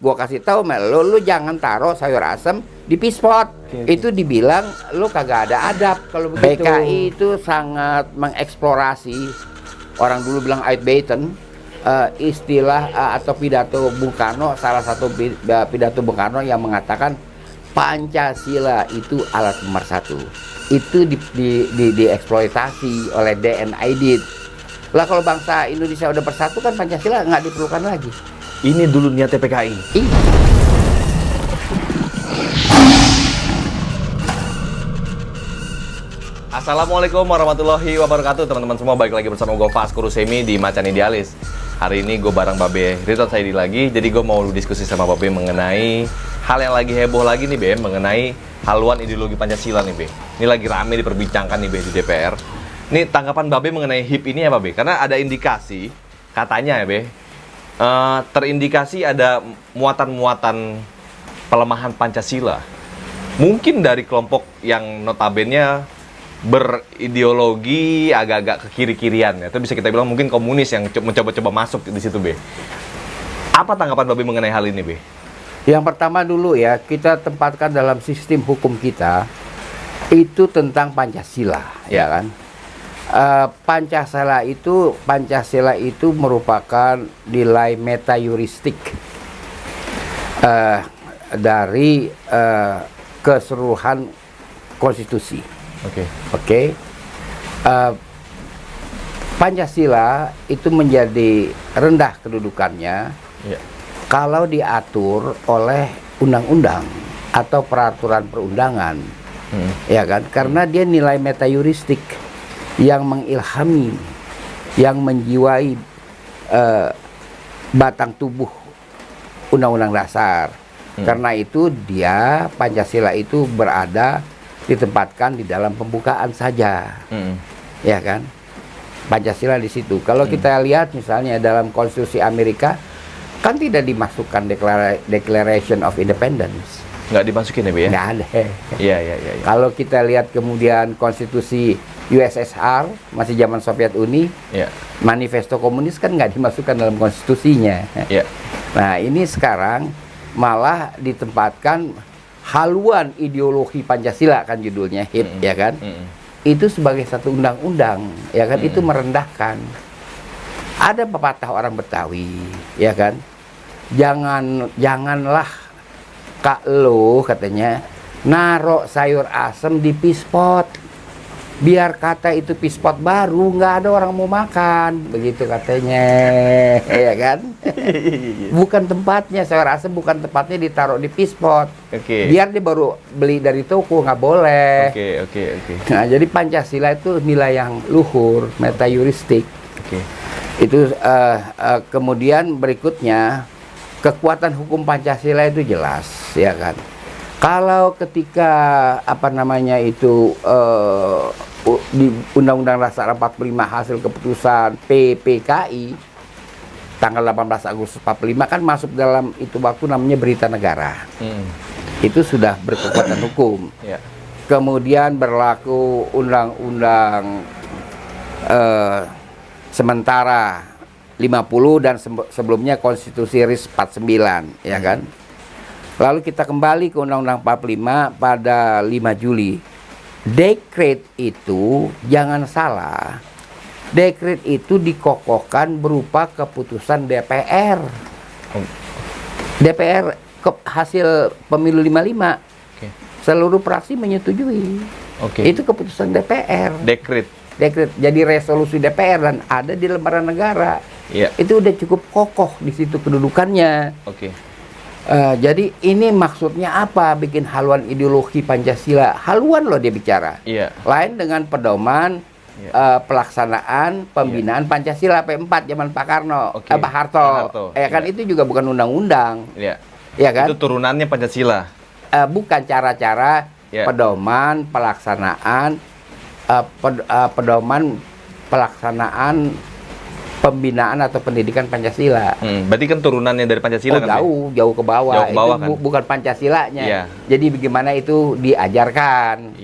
gua kasih tahu lu jangan taruh sayur asem di pispot. Itu dibilang lu kagak ada adab kalau begitu. PKI itu sangat mengeksplorasi, orang dulu bilang Outbaten, istilah atau pidato Bung Karno, salah satu pidato Bung Karno yang mengatakan Pancasila itu alat nomor 1. Itu dieksploitasi oleh DNID. Lah kalau bangsa Indonesia udah bersatu kan Pancasila nggak diperlukan lagi. Ini dulu niatnya PKI. Iya. Assalamualaikum warahmatullahi wabarakatuh, teman-teman semua. Balik lagi bersama gue Vasco Rusemi di Macan Idealis. Hari ini gue bareng Babe Ridwan Saidi lagi. Jadi gue mau diskusi sama Babe mengenai hal yang lagi heboh lagi nih, Be, mengenai haluan ideologi Pancasila nih, Be. Ini lagi rame diperbincangkan nih, Be, di DPR. Ini tanggapan Babe mengenai HIP ini ya, Babe? Karena ada indikasi, katanya ya, Be, terindikasi ada muatan-muatan pelemahan Pancasila. Mungkin dari kelompok yang notabene berideologi agak-agak ke kiri-kirian ya. Itu bisa kita bilang mungkin komunis yang mencoba-coba masuk di situ, Be. Apa tanggapan Babe mengenai hal ini, Be? Yang pertama dulu ya, kita tempatkan dalam sistem hukum kita itu tentang Pancasila, ya kan? Pancasila itu merupakan nilai metayuristik dari keseluruhan konstitusi. Oke. Pancasila itu menjadi rendah kedudukannya kalau diatur oleh undang-undang atau peraturan perundangan, ya kan? Karena dia nilai metayuristik yang mengilhami, yang menjiwai batang tubuh undang-undang dasar. Karena itu dia Pancasila itu ditempatkan di dalam pembukaan saja, ya kan? Pancasila di situ. Kalau kita lihat misalnya dalam Konstitusi Amerika kan tidak dimasukkan Declaration of Independence. Nggak dimasukin ya, Be, ya? Nggak ada. Iya. Kalau kita lihat kemudian Konstitusi USSR masih zaman Soviet Uni, Manifesto Komunis kan nggak dimasukkan dalam konstitusinya. Nah ini sekarang malah ditempatkan haluan ideologi Pancasila kan judulnya HIP, ya kan? Itu sebagai satu undang-undang, ya kan? Itu merendahkan. Ada pepatah orang Betawi, ya kan? Janganlah kak lo katanya narok sayur asem di pispot, biar kata itu pispot baru nggak ada orang mau makan, begitu katanya, ya kan? Bukan tempatnya sayur asem, bukan tempatnya ditaruh di pispot. Biar dia baru beli dari toko, nggak boleh. Nah jadi Pancasila itu nilai yang luhur, metayuristik. Itu kemudian berikutnya kekuatan hukum Pancasila itu jelas, ya kan? Kalau ketika di Undang-Undang Dasar 45 hasil keputusan PPKI tanggal 18 Agustus 45 kan masuk dalam itu waktu namanya berita negara. Itu sudah berkekuatan hukum. Kemudian berlaku Undang-Undang sementara 50 dan sebelumnya Konstitusi RIS 49, ya kan? Lalu kita kembali ke Undang-Undang 45 pada 5 Juli. Dekret itu, jangan salah, dekret itu dikokohkan berupa keputusan DPR. DPR hasil pemilu 55. Seluruh fraksi menyetujui. Itu keputusan DPR. Dekret. Jadi resolusi DPR dan ada di lembaran negara. Itu udah cukup kokoh di situ kedudukannya. Jadi ini maksudnya apa? Bikin haluan ideologi Pancasila. Haluan loh dia bicara. Lain dengan pedoman pelaksanaan pembinaan Pancasila P4 zaman Pak Karno, Pak Harto. Ya kan itu juga bukan undang-undang. Ya kan? Itu turunannya Pancasila. Bukan cara-cara pedoman pelaksanaan pembinaan atau pendidikan Pancasila. Berarti kan turunannya dari Pancasila kan? Jauh ke bawah. Jauh ke bawah itu kan? Bukan Pancasilanya. Jadi bagaimana itu diajarkan.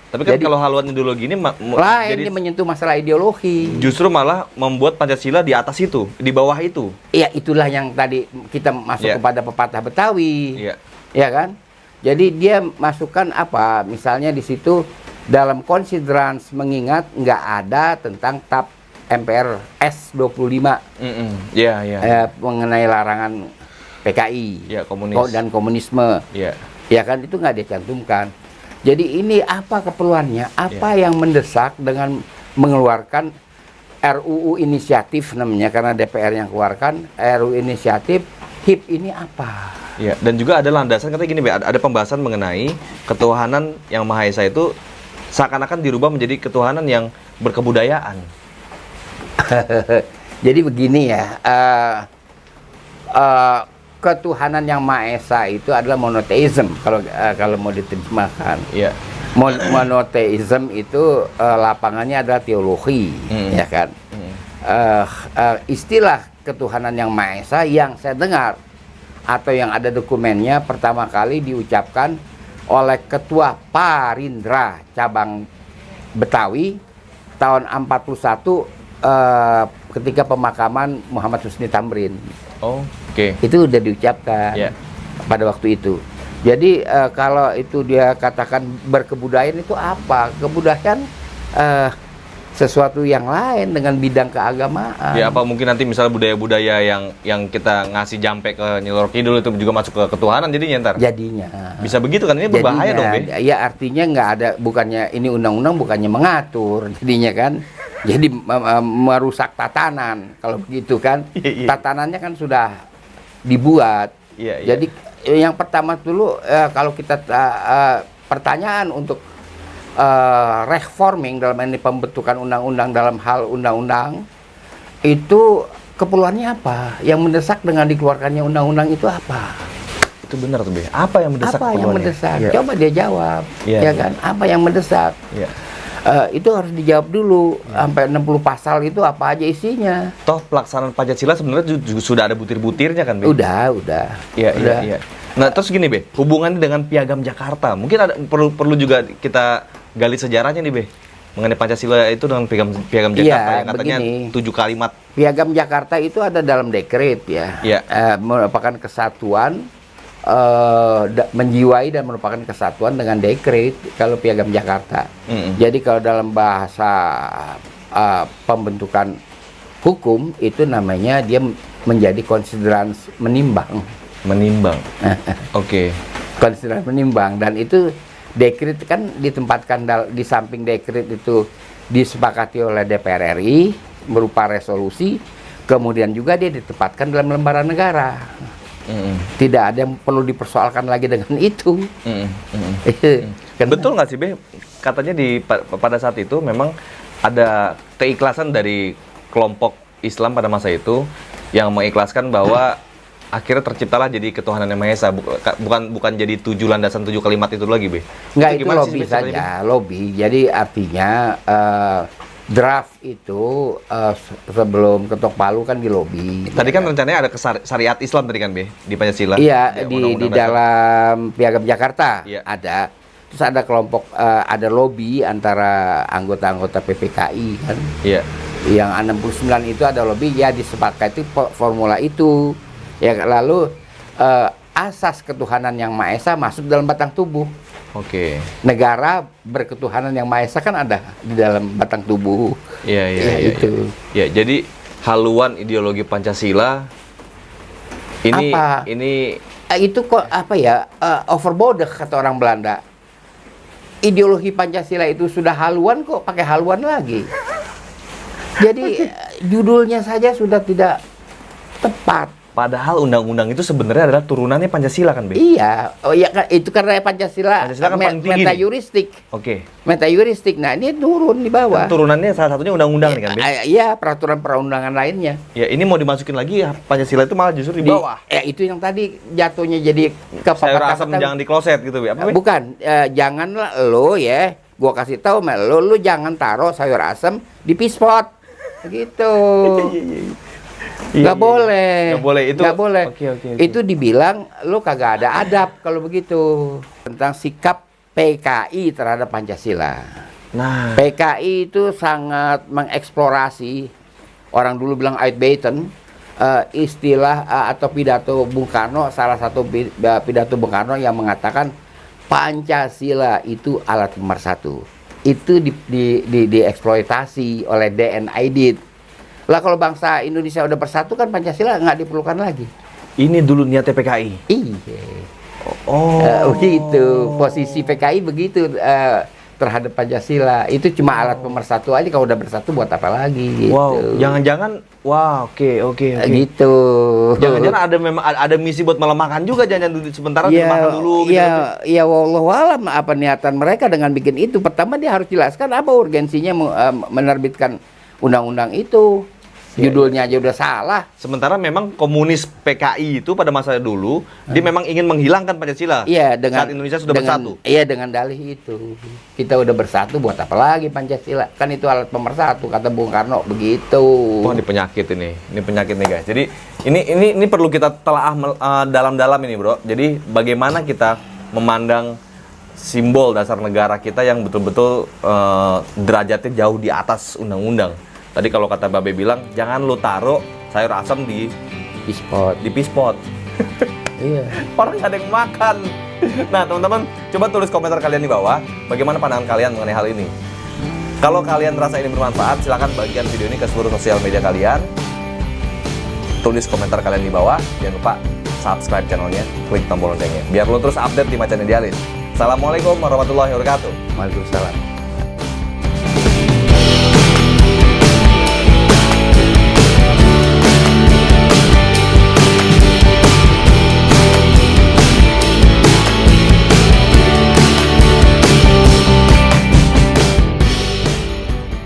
Tapi kan Jadi, kalau haluan ideologi ini lain, jadi dia menyentuh masalah ideologi. justru malah membuat Pancasila di atas itu, di bawah itu. Iya, itulah yang tadi kita masuk Iya. kepada pepatah Betawi. Iya. Ya kan? Jadi dia masukkan apa? Misalnya di situ dalam considerance mengingat nggak ada tentang TAP MPR S25 Iya, iya. mengenai larangan PKI Iya, komunis. dan komunisme. Iya. Ya kan, itu nggak dicantumkan. Jadi ini apa keperluannya? Apa yang mendesak dengan mengeluarkan RUU inisiatif namanya, karena DPR yang keluarkan RUU inisiatif HIP ini apa? Ya, dan juga ada landasan katanya gini, Be, ada pembahasan mengenai ketuhanan yang Maha Esa itu seakan-akan dirubah menjadi ketuhanan yang berkebudayaan. Jadi begini ya, ketuhanan yang Maha Esa itu adalah monoteism kalau mau diterjemahkan. Iya. Monoteism itu lapangannya adalah teologi, ya kan. Istilah ketuhanan yang Maha Esa yang saya dengar atau yang ada dokumennya pertama kali diucapkan oleh Ketua Parindra cabang Betawi tahun 41 ketika pemakaman Muhammad Husni Tamrin. Oh, oke. Itu udah diucapkan pada waktu itu. Jadi kalau itu dia katakan berkebudayaan itu apa? Kebudayaan sesuatu yang lain dengan bidang keagamaan. Ya, apa mungkin nanti misalnya budaya-budaya yang kita ngasih jampe ke Nyilor Kidul itu juga masuk ke ketuhanan jadinya ntar? Jadinya. Bisa begitu kan? Ini berbahaya dong, Be. Ya artinya nggak ada, bukannya ini undang-undang bukannya mengatur jadinya kan. Jadi merusak tatanan kalau begitu kan. Tatanannya kan sudah dibuat. Jadi yang pertama dulu kalau kita pertanyaan untuk reforming dalam ini pembentukan undang-undang dalam hal undang-undang itu keperluannya apa? Yang mendesak dengan dikeluarkannya undang-undang itu apa? Itu benar tuh, Be. Apa yang mendesak? Apa yang mendesak? Ya. Coba dia jawab, ya kan? Apa yang mendesak? Ya. Itu harus dijawab dulu. Sampai 60 pasal itu apa aja isinya? Toh pelaksanaan Pancasila sebenarnya juga sudah ada butir-butirnya kan, Be? Udah. Iya. Nah, terus gini, Be, hubungannya dengan Piagam Jakarta. Mungkin ada perlu juga kita gali sejarahnya nih, Be. Mengenai Pancasila itu dengan Piagam Jakarta yang katanya begini, 7 kalimat. Piagam Jakarta itu ada dalam dekret ya. Merupakan kesatuan menjiwai dan merupakan kesatuan dengan dekret kalau Piagam Jakarta. Jadi kalau dalam bahasa pembentukan hukum itu namanya dia menjadi considerance menimbang. Oke. Considerance menimbang, dan itu dekret kan ditempatkan di samping dekret itu disepakati oleh DPR RI berupa resolusi, kemudian juga dia ditempatkan dalam lembaran negara. Tidak ada yang perlu dipersoalkan lagi dengan itu. Betul nggak sih, Be? Katanya pada saat itu memang ada keikhlasan dari kelompok Islam pada masa itu yang mengikhlaskan bahwa akhirnya terciptalah jadi ketuhanan yang Maha Esa, bukan jadi 7 landasan 7 kalimat itu lagi, Be. Enggak, itu lobby saja, lobby. Jadi artinya draft itu sebelum ketok palu kan di lobby. Tadi kan rencananya ada syariat Islam tadi kan, Be, di Pancasila. Iya, di dalam Piagam Jakarta ada. Terus ada kelompok ada lobby antara anggota-anggota PPKI kan. Iya. Yang 69 itu ada lobby, ya disepakati formula itu. Ya, lalu asas ketuhanan yang Maha Esa masuk dalam batang tubuh. Oke. Negara berketuhanan yang Maha Esa kan ada di dalam batang tubuh. Iya. Itu. Ya, jadi haluan ideologi Pancasila ini apa? Itu kok apa ya? Overbodig kata orang Belanda. Ideologi Pancasila itu sudah haluan, kok pakai haluan lagi. Jadi judulnya saja sudah tidak tepat. Padahal undang-undang itu sebenarnya adalah turunannya Pancasila kan, Be? Iya, iya kan, itu karena Pancasila kan paling tinggi metayuristik. Oke. Metayuristik. Nah, ini turun di bawah. Kan turunannya salah satunya undang-undang nih kan, Be? Iya, peraturan perundangan lainnya. Ya, ini mau dimasukin lagi ya, Pancasila itu malah justru di bawah. Itu yang tadi jatuhnya jadi ke sayur asam jangan di kloset gitu, Be. Apa, Be? Bukan, janganlah lo ya, gua kasih tahu lo jangan taruh sayur asam di pispot. Gitu. Nggak boleh. Nggak boleh. Oke. Itu dibilang lo kagak ada adab kalau begitu. Tentang sikap PKI terhadap Pancasila. Nah, PKI itu sangat mengeksplorasi, orang dulu bilang Uitbeten, istilah atau pidato Bung Karno, salah satu pidato Bung Karno yang mengatakan Pancasila itu alat pemersatu. Itu dieksploitasi oleh DN Aidit. Lah kalau bangsa Indonesia udah bersatu kan Pancasila nggak diperlukan lagi. ini dulu niatnya PKI. Iya. Oh, Begitu posisi PKI begitu terhadap Pancasila. Itu cuma alat pemersatu aja, kalau udah bersatu buat apa lagi gitu. wow, jangan-jangan, wah, oke. Gitu. Jangan-jangan ada misi buat melemahkan juga, jangan dulu sementara dilemahkan dulu. Gitu. Ya, wallahu alam apa niatan mereka dengan bikin itu. Pertama dia harus jelaskan apa urgensinya menerbitkan undang-undang itu. Judulnya aja udah salah. Sementara memang komunis PKI itu pada masa dulu dia memang ingin menghilangkan Pancasila. Iya, dengan saat Indonesia sudah bersatu. Iya, dengan dalih itu. Kita udah bersatu buat apa lagi Pancasila? Kan itu alat pemersatu kata Bung Karno begitu. Wah, ini penyakit ini. Ini penyakit nih, guys. Jadi ini perlu kita telaah dalam-dalam ini, Bro. Jadi bagaimana kita memandang simbol dasar negara kita yang betul-betul derajatnya jauh di atas undang-undang. Tadi kalau kata Babe bilang, jangan lu taruh sayur asam di pispot. Iya. Orang nggak ada yang makan. Nah, teman-teman, coba tulis komentar kalian di bawah. Bagaimana pandangan kalian mengenai hal ini? Kalau kalian merasa ini bermanfaat, silakan bagikan video ini ke seluruh sosial media kalian. Tulis komentar kalian di bawah. Jangan lupa subscribe channelnya, klik tombol loncengnya, biar lo terus update di Macan Idealis. Assalamualaikum warahmatullahi wabarakatuh. Waalaikumsalam.